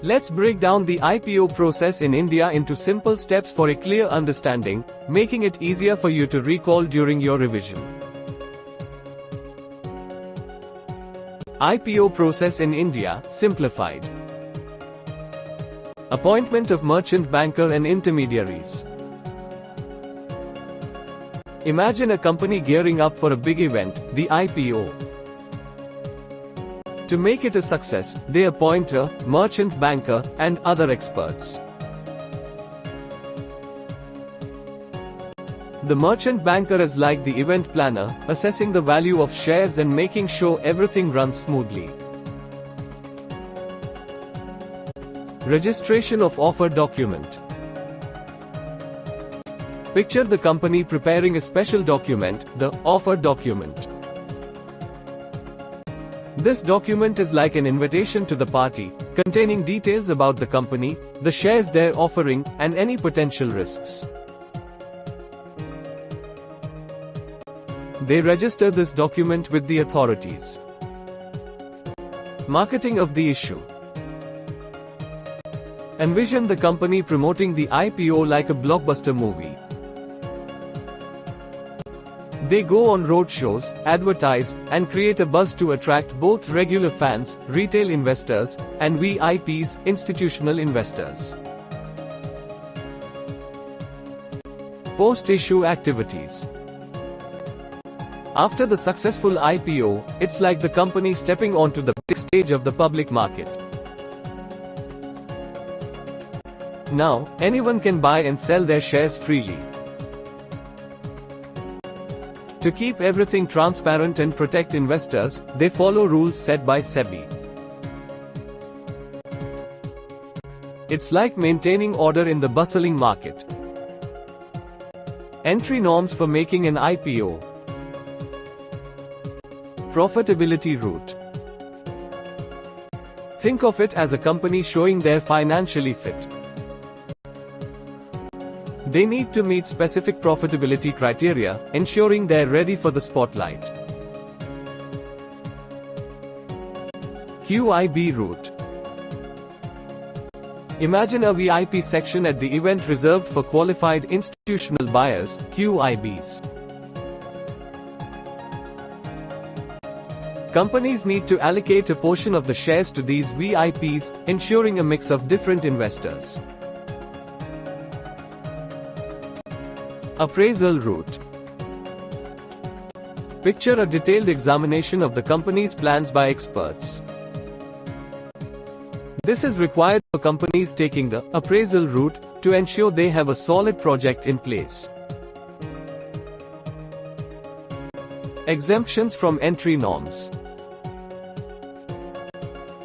Let's break down the IPO process in India into simple steps for a clear understanding, making it easier for you to recall during your revision. IPO process in India, simplified. Appointment of merchant banker and intermediaries. Imagine a company gearing up for a big event, the IPO. To make it a success, they appoint a merchant banker and other experts. The merchant banker is like the event planner, assessing the value of shares and making sure everything runs smoothly. Registration of offer document. Picture the company preparing a special document, the offer document. This document is like an invitation to the party, containing details about the company, the shares they're offering, and any potential risks. They register this document with the authorities. Marketing of the issue. Envision the company promoting the IPO like a blockbuster movie. They go on road shows, advertise, and create a buzz to attract both regular fans, retail investors, and VIPs, institutional investors. Post-issue activities. After the successful IPO, it's like the company stepping onto the big stage of the public market. Now, anyone can buy and sell their shares freely. To keep everything transparent and protect investors, they follow rules set by SEBI. It's like maintaining order in the bustling market. Entry norms for making an IPO. Profitability route. Think of it as a company showing they're financially fit. They need to meet specific profitability criteria, ensuring they're ready for the spotlight. QIB route. Imagine a VIP section at the event reserved for qualified institutional buyers, QIBs. Companies need to allocate a portion of the shares to these VIPs, ensuring a mix of different investors. Appraisal route. Picture a detailed examination of the company's plans by experts. This is required for companies taking the appraisal route to ensure they have a solid project in place. Exemptions from entry norms.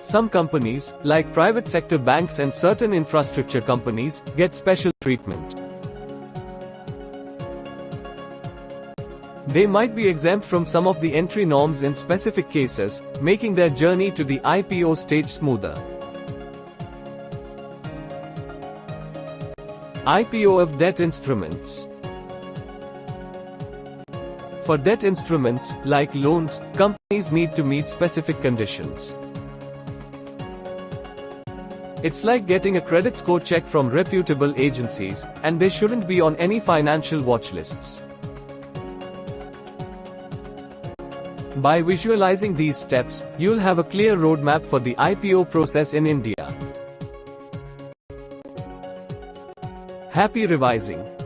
Some companies, like private sector banks and certain infrastructure companies, get special treatment. They might be exempt from some of the entry norms in specific cases, making their journey to the IPO stage smoother. IPO of debt instruments. For debt instruments, like loans, companies need to meet specific conditions. It's like getting a credit score check from reputable agencies, and they shouldn't be on any financial watch lists. By visualizing these steps, you'll have a clear roadmap for the IPO process in India. Happy revising!